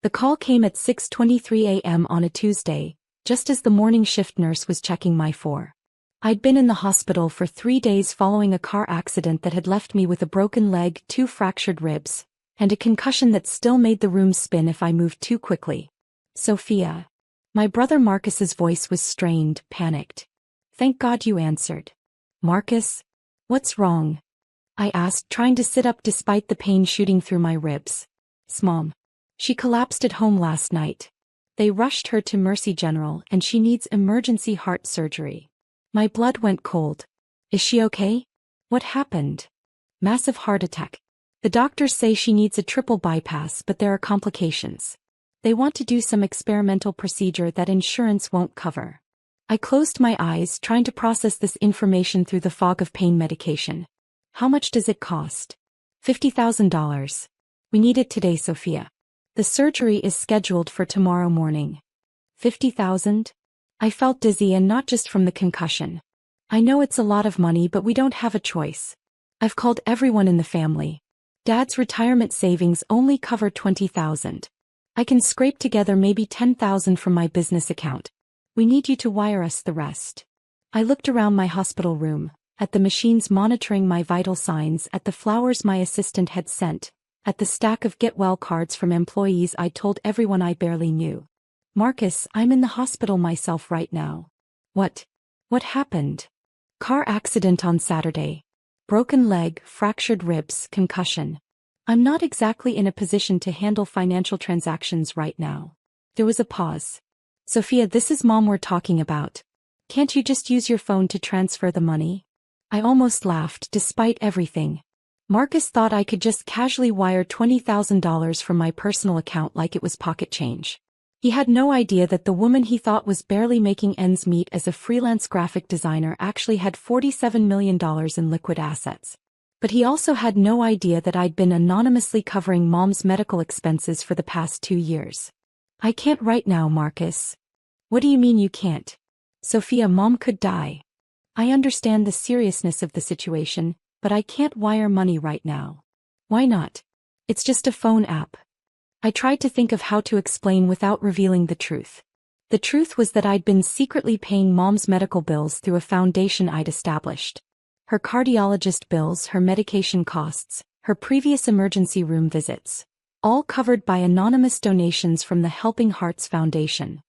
The call came at 6:23 a.m. on a Tuesday, just as the morning shift nurse was checking my IV. I'd been in the hospital for 3 days following a car accident that had left me with a broken leg, 2 fractured ribs, and a concussion that still made the room spin if I moved too quickly. Sophia. My brother Marcus's voice was strained, panicked. Thank God you answered. Marcus? What's wrong? I asked, trying to sit up despite the pain shooting through my ribs. Mom. She collapsed at home last night. They rushed her to Mercy General and she needs emergency heart surgery. My blood went cold. Is she okay? What happened? Massive heart attack. The doctors say she needs a triple bypass, but there are complications. They want to do some experimental procedure that insurance won't cover. I closed my eyes, trying to process this information through the fog of pain medication. How much does it cost? $50,000. We need it today, Sophia. The surgery is scheduled for tomorrow morning. 50,000? I felt dizzy, and not just from the concussion. I know it's a lot of money, but we don't have a choice. I've called everyone in the family. Dad's retirement savings only cover 20,000. I can scrape together maybe 10,000 from my business account. We need you to wire us the rest. I looked around my hospital room, at the machines monitoring my vital signs, at the flowers my assistant had sent, at the stack of get well cards from employees I'd told everyone I barely knew. Marcus, I'm in the hospital myself right now. What? What happened? Car accident on Saturday. Broken leg, fractured ribs, concussion. I'm not exactly in a position to handle financial transactions right now. There was a pause. Sophia, this is Mom we're talking about. Can't you just use your phone to transfer the money? I almost laughed, despite everything. Marcus thought I could just casually wire $20,000 from my personal account like it was pocket change. He had no idea that the woman he thought was barely making ends meet as a freelance graphic designer actually had $47 million in liquid assets. But he also had no idea that I'd been anonymously covering Mom's medical expenses for the past 2 years. I can't right now, Marcus. What do you mean you can't? Sophia, Mom could die. I understand the seriousness of the situation, but I can't wire money right now. Why not? It's just a phone app. I tried to think of how to explain without revealing the truth. The truth was that I'd been secretly paying Mom's medical bills through a foundation I'd established. Her cardiologist bills, her medication costs, her previous emergency room visits, all covered by anonymous donations from the Helping Hearts Foundation.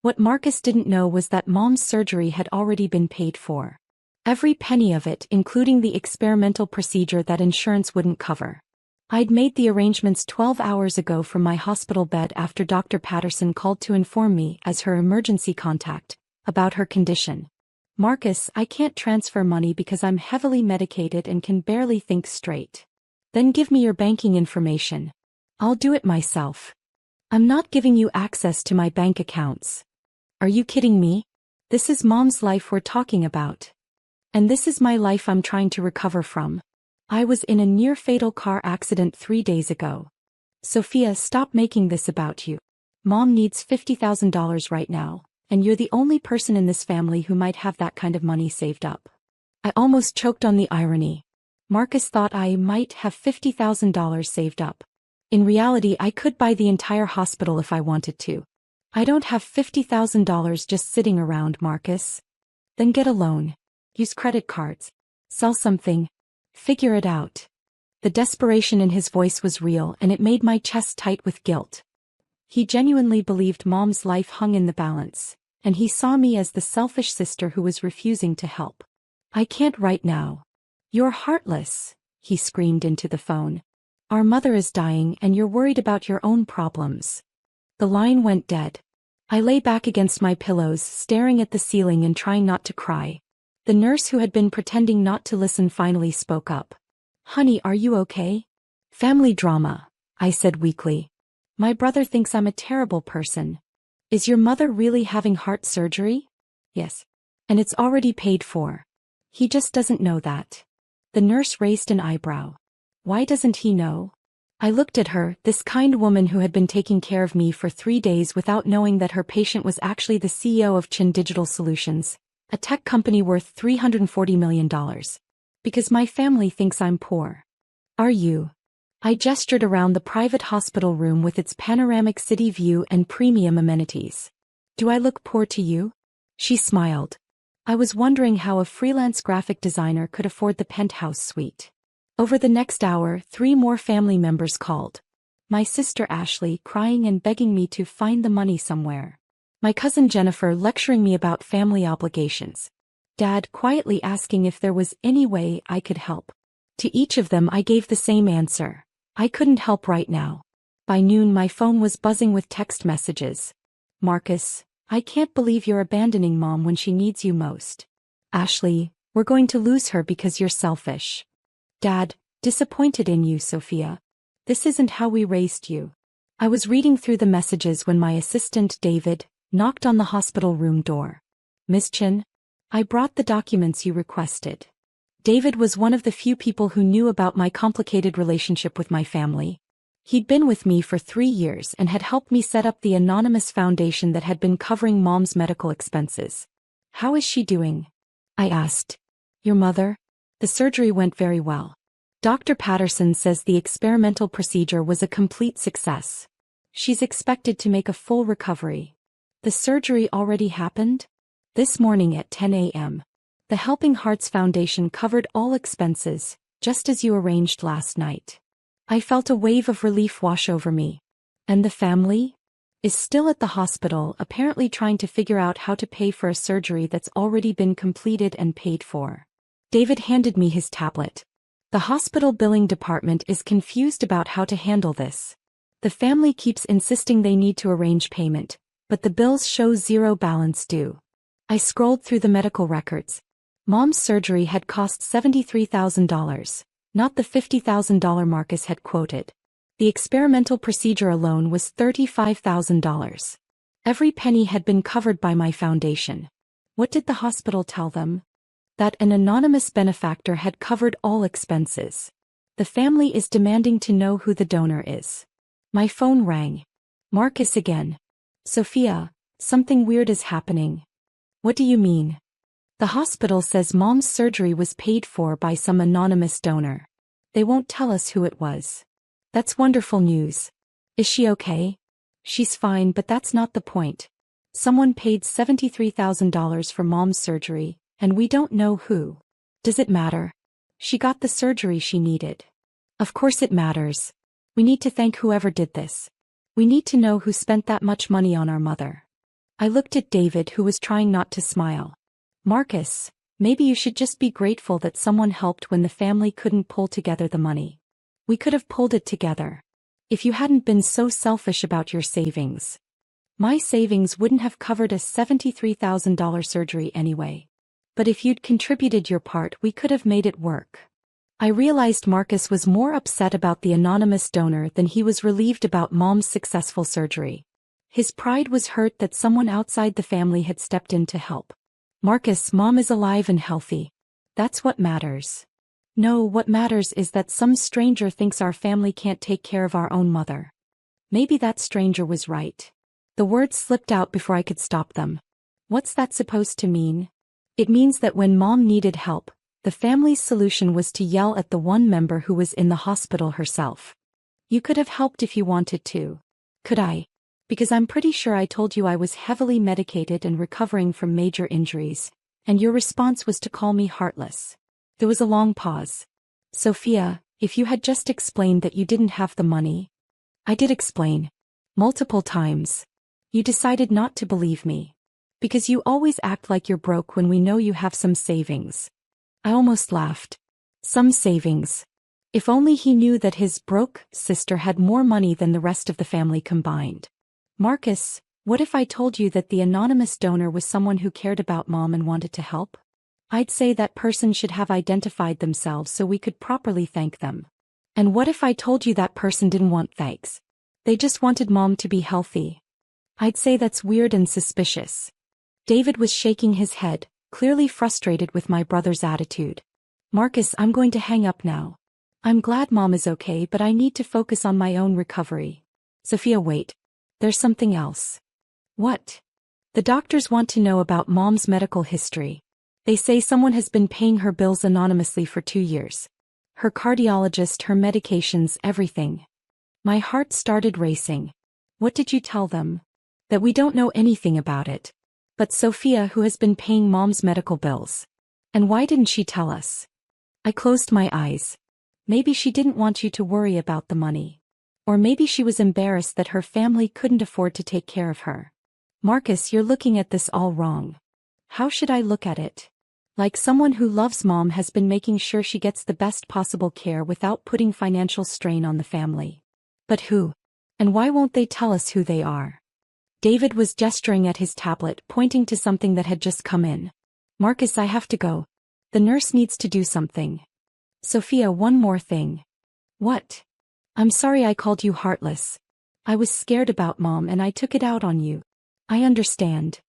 What Marcus didn't know was that Mom's surgery had already been paid for. Every penny of it, including the experimental procedure that insurance wouldn't cover. I'd made the arrangements 12 hours ago from my hospital bed after Dr. Patterson called to inform me, as her emergency contact, about her condition. Marcus, I can't transfer money because I'm heavily medicated and can barely think straight. Then give me your banking information. I'll do it myself. I'm not giving you access to my bank accounts. Are you kidding me? This is Mom's life we're talking about. And this is my life I'm trying to recover from. I was in a near-fatal car accident 3 days ago. Sophia, stop making this about you. Mom needs $50,000 right now, and you're the only person in this family who might have that kind of money saved up. I almost choked on the irony. Marcus thought I might have $50,000 saved up. In reality, I could buy the entire hospital if I wanted to. I don't have $50,000 just sitting around, Marcus. Then get a loan. Use credit cards. Sell something. Figure it out. The desperation in his voice was real, and it made my chest tight with guilt. He genuinely believed Mom's life hung in the balance, and he saw me as the selfish sister who was refusing to help. I can't right now. You're heartless, he screamed into the phone. Our mother is dying and you're worried about your own problems. The line went dead. I lay back against my pillows, staring at the ceiling and trying not to cry. The nurse who had been pretending not to listen finally spoke up. Honey, are you okay? Family drama, I said weakly. My brother thinks I'm a terrible person. Is your mother really having heart surgery? Yes. And it's already paid for. He just doesn't know that. The nurse raised an eyebrow. Why doesn't he know? I looked at her, this kind woman who had been taking care of me for 3 days without knowing that her patient was actually the CEO of Chin Digital Solutions, a tech company worth $340 million. Because my family thinks I'm poor. Are you? I gestured around the private hospital room with its panoramic city view and premium amenities. Do I look poor to you? She smiled. I was wondering how a freelance graphic designer could afford the penthouse suite. Over the next hour, 3 more family members called. My sister Ashley crying and begging me to find the money somewhere. My cousin Jennifer lecturing me about family obligations. Dad quietly asking if there was any way I could help. To each of them I gave the same answer. I couldn't help right now. By noon my phone was buzzing with text messages. Marcus, I can't believe you're abandoning Mom when she needs you most. Ashley, we're going to lose her because you're selfish. Dad, disappointed in you, Sophia. This isn't how we raised you. I was reading through the messages when my assistant David knocked on the hospital room door. Miss Chin, I brought the documents you requested. David was one of the few people who knew about my complicated relationship with my family. He'd been with me for 3 years and had helped me set up the anonymous foundation that had been covering Mom's medical expenses. How is she doing? I asked. Your mother? The surgery went very well. Dr. Patterson says the experimental procedure was a complete success. She's expected to make a full recovery. The surgery already happened? This morning at 10 a.m. The Helping Hearts Foundation covered all expenses, just as you arranged last night. I felt a wave of relief wash over me. And the family? Is still at the hospital, apparently trying to figure out how to pay for a surgery that's already been completed and paid for. David handed me his tablet. The hospital billing department is confused about how to handle this. The family keeps insisting they need to arrange payment, but the bills show 0 balance due. I scrolled through the medical records. Mom's surgery had cost $73,000, not the $50,000 Marcus had quoted. The experimental procedure alone was $35,000. Every penny had been covered by my foundation. What did the hospital tell them? That an anonymous benefactor had covered all expenses. The family is demanding to know who the donor is. My phone rang. Marcus again. Sophia, something weird is happening. What do you mean? The hospital says Mom's surgery was paid for by some anonymous donor. They won't tell us who it was. That's wonderful news. Is she okay? She's fine, but that's not the point. Someone paid $73,000 for Mom's surgery, and we don't know who. Does it matter? She got the surgery she needed. Of course it matters. We need to thank whoever did this. We need to know who spent that much money on our mother. I looked at David, who was trying not to smile. Marcus, maybe you should just be grateful that someone helped when the family couldn't pull together the money. We could have pulled it together. If you hadn't been so selfish about your savings. My savings wouldn't have covered a $73,000 surgery anyway. But if you'd contributed your part, we could have made it work. I realized Marcus was more upset about the anonymous donor than he was relieved about Mom's successful surgery. His pride was hurt that someone outside the family had stepped in to help. Marcus, Mom is alive and healthy. That's what matters. No, what matters is that some stranger thinks our family can't take care of our own mother. Maybe that stranger was right. The words slipped out before I could stop them. What's that supposed to mean? It means that when Mom needed help, the family's solution was to yell at the one member who was in the hospital herself. You could have helped if you wanted to. Could I? Because I'm pretty sure I told you I was heavily medicated and recovering from major injuries, and your response was to call me heartless. There was a long pause. Sophia, if you had just explained that you didn't have the money. I did explain. Multiple times. You decided not to believe me. Because you always act like you're broke when we know you have some savings. I almost laughed. Some savings. If only he knew that his broke sister had more money than the rest of the family combined. Marcus, what if I told you that the anonymous donor was someone who cared about Mom and wanted to help? I'd say that person should have identified themselves so we could properly thank them. And what if I told you that person didn't want thanks? They just wanted Mom to be healthy. I'd say that's weird and suspicious. David was shaking his head, clearly frustrated with my brother's attitude. Marcus, I'm going to hang up now. I'm glad Mom is okay, but I need to focus on my own recovery. Sophia, wait. There's something else. What? The doctors want to know about Mom's medical history. They say someone has been paying her bills anonymously for 2 years. Her cardiologist, her medications, everything. My heart started racing. What did you tell them? That we don't know anything about it. But Sophia, who has been paying Mom's medical bills. And why didn't she tell us? I closed my eyes. Maybe she didn't want you to worry about the money. Or maybe she was embarrassed that her family couldn't afford to take care of her. Marcus, you're looking at this all wrong. How should I look at it? Like someone who loves Mom has been making sure she gets the best possible care without putting financial strain on the family. But who? And why won't they tell us who they are? David was gesturing at his tablet, pointing to something that had just come in. Marcus, I have to go. The nurse needs to do something. Sophia, one more thing. What? I'm sorry I called you heartless. I was scared about Mom and I took it out on you. I understand.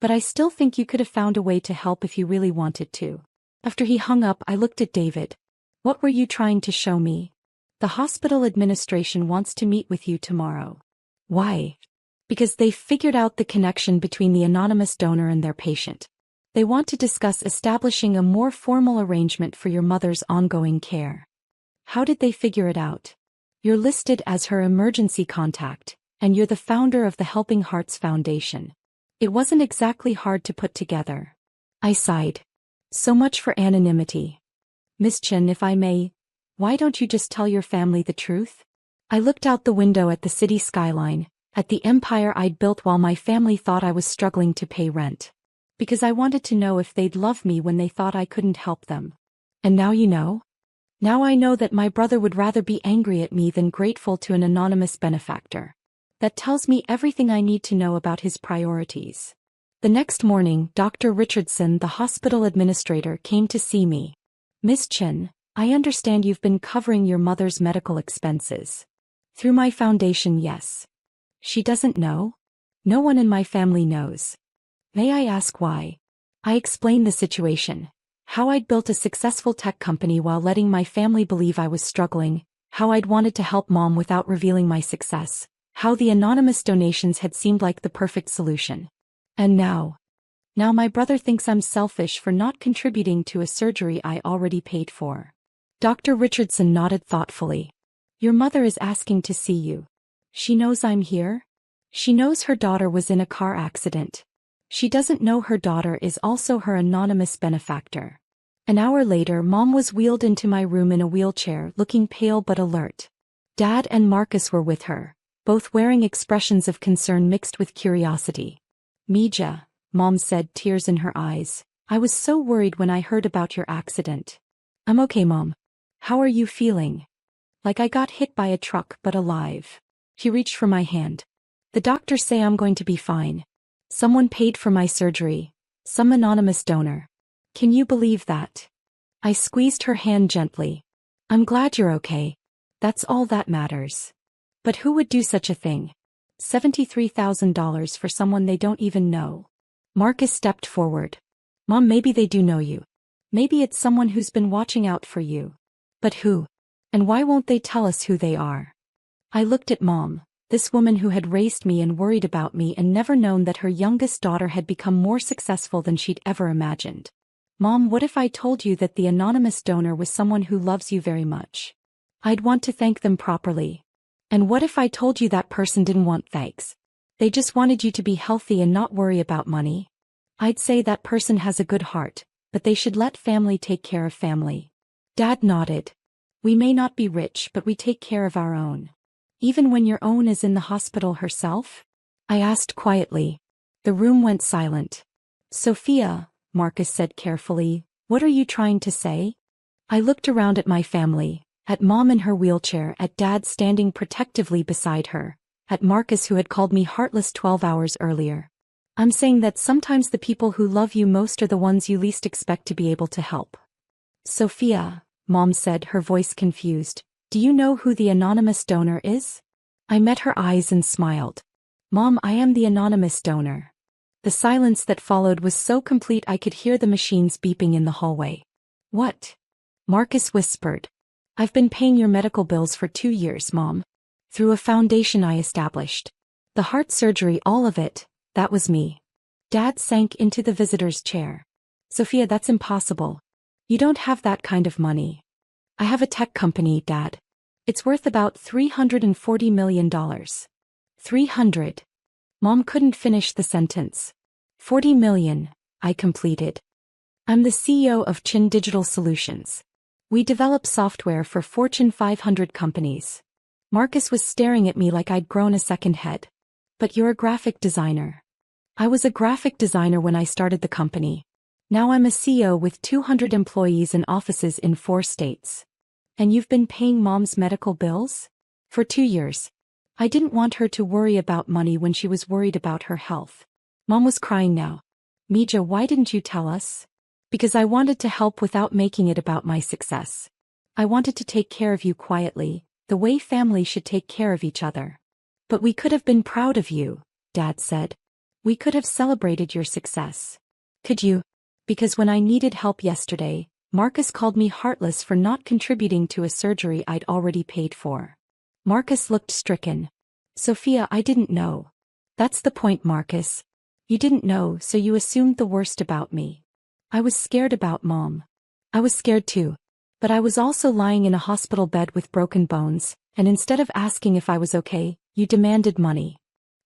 But I still think you could have found a way to help if you really wanted to. After he hung up, I looked at David. What were you trying to show me? The hospital administration wants to meet with you tomorrow. Why? Because they've figured out the connection between the anonymous donor and their patient. They want to discuss establishing a more formal arrangement for your mother's ongoing care. How did they figure it out? You're listed as her emergency contact, and you're the founder of the Helping Hearts Foundation. It wasn't exactly hard to put together. I sighed. So much for anonymity. Miss Chen, if I may, why don't you just tell your family the truth? I looked out the window at the city skyline, at the empire I'd built while my family thought I was struggling to pay rent. Because I wanted to know if they'd love me when they thought I couldn't help them. And now you know? Now I know that my brother would rather be angry at me than grateful to an anonymous benefactor. That tells me everything I need to know about his priorities. The next morning, Dr. Richardson, the hospital administrator, came to see me. Miss Chen, I understand you've been covering your mother's medical expenses. Through my foundation, yes. She doesn't know? No one in my family knows. May I ask why? I explained the situation. How I'd built a successful tech company while letting my family believe I was struggling, how I'd wanted to help Mom without revealing my success, how the anonymous donations had seemed like the perfect solution. And now my brother thinks I'm selfish for not contributing to a surgery I already paid for. Dr. Richardson nodded thoughtfully. Your mother is asking to see you. She knows I'm here? She knows her daughter was in a car accident. She doesn't know her daughter is also her anonymous benefactor. An hour later, Mom was wheeled into my room in a wheelchair, looking pale but alert. Dad and Marcus were with her, both wearing expressions of concern mixed with curiosity. Mija, Mom said, tears in her eyes. I was so worried when I heard about your accident. I'm okay, Mom. How are you feeling? Like I got hit by a truck but alive. He reached for my hand. The doctors say I'm going to be fine. Someone paid for my surgery. Some anonymous donor. Can you believe that? I squeezed her hand gently. I'm glad you're okay. That's all that matters. But who would do such a thing? $73,000 for someone they don't even know. Marcus stepped forward. Mom, maybe they do know you. Maybe it's someone who's been watching out for you. But who? And why won't they tell us who they are? I looked at Mom. This woman who had raised me and worried about me and never known that her youngest daughter had become more successful than she'd ever imagined. Mom, what if I told you that the anonymous donor was someone who loves you very much? I'd want to thank them properly. And what if I told you that person didn't want thanks? They just wanted you to be healthy and not worry about money? I'd say that person has a good heart, but they should let family take care of family. Dad nodded. We may not be rich, but we take care of our own. Even when your own is in the hospital herself? I asked quietly. The room went silent. Sophia, Marcus said carefully, what are you trying to say? I looked around at my family, at Mom in her wheelchair, at Dad standing protectively beside her, at Marcus who had called me heartless 12 hours earlier. I'm saying that sometimes the people who love you most are the ones you least expect to be able to help. Sophia, Mom said, her voice confused. Do you know who the anonymous donor is? I met her eyes and smiled. Mom, I am the anonymous donor. The silence that followed was so complete I could hear the machines beeping in the hallway. What? Marcus whispered. I've been paying your medical bills for 2 years, Mom. Through a foundation I established. The heart surgery, all of it, that was me. Dad sank into the visitor's chair. Sophia, that's impossible. You don't have that kind of money. I have a tech company, Dad. It's worth about $340 million. 300. Mom couldn't finish the sentence. 40 million, I completed. I'm the CEO of Chin Digital Solutions. We develop software for Fortune 500 companies. Marcus was staring at me like I'd grown a second head. But you're a graphic designer. I was a graphic designer when I started the company. Now I'm a CEO with 200 employees and offices in 4 states. And you've been paying Mom's medical bills? For 2 years. I didn't want her to worry about money when she was worried about her health. Mom was crying now. Mija, why didn't you tell us? Because I wanted to help without making it about my success. I wanted to take care of you quietly, the way family should take care of each other. But we could have been proud of you, Dad said. We could have celebrated your success. Could you? Because when I needed help yesterday, Marcus called me heartless for not contributing to a surgery I'd already paid for. Marcus looked stricken. Sophia, I didn't know. That's the point, Marcus. You didn't know, so you assumed the worst about me. I was scared about Mom. I was scared too. But I was also lying in a hospital bed with broken bones, and instead of asking if I was okay, you demanded money.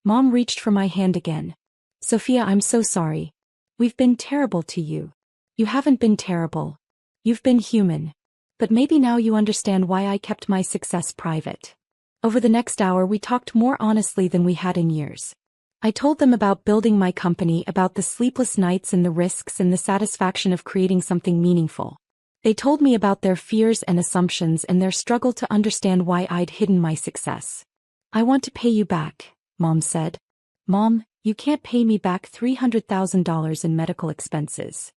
Mom reached for my hand again. Sophia, I'm so sorry. We've been terrible to you. You haven't been terrible. You've been human. But maybe now you understand why I kept my success private. Over the next hour we talked more honestly than we had in years. I told them about building my company, about the sleepless nights and the risks and the satisfaction of creating something meaningful. They told me about their fears and assumptions and their struggle to understand why I'd hidden my success. I want to pay you back, Mom said. Mom, you can't pay me back $300,000 in medical expenses.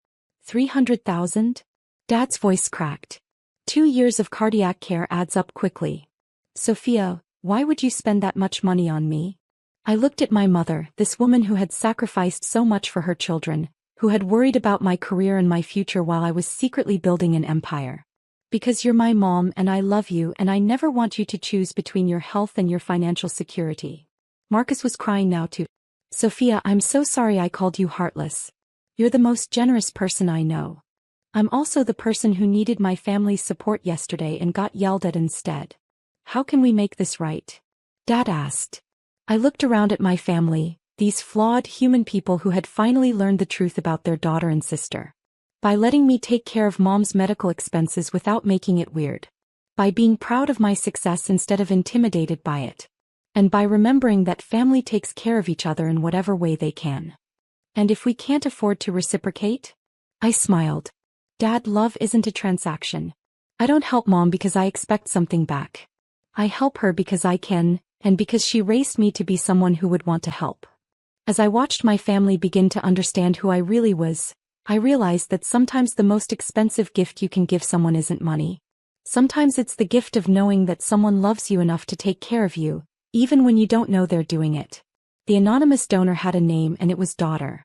300,000? Dad's voice cracked. 2 years of cardiac care adds up quickly. Sophia, why would you spend that much money on me? I looked at my mother, this woman who had sacrificed so much for her children, who had worried about my career and my future while I was secretly building an empire. Because you're my mom and I love you and I never want you to choose between your health and your financial security. Marcus was crying now too. Sophia, I'm so sorry I called you heartless. You're the most generous person I know. I'm also the person who needed my family's support yesterday and got yelled at instead. How can we make this right? Dad asked. I looked around at my family, these flawed human people who had finally learned the truth about their daughter and sister. By letting me take care of Mom's medical expenses without making it weird. By being proud of my success instead of intimidated by it. And by remembering that family takes care of each other in whatever way they can. And if we can't afford to reciprocate? I smiled. Dad, love isn't a transaction. I don't help Mom because I expect something back. I help her because I can, and because she raised me to be someone who would want to help. As I watched my family begin to understand who I really was, I realized that sometimes the most expensive gift you can give someone isn't money. Sometimes it's the gift of knowing that someone loves you enough to take care of you, even when you don't know they're doing it. The anonymous donor had a name and it was Daughter.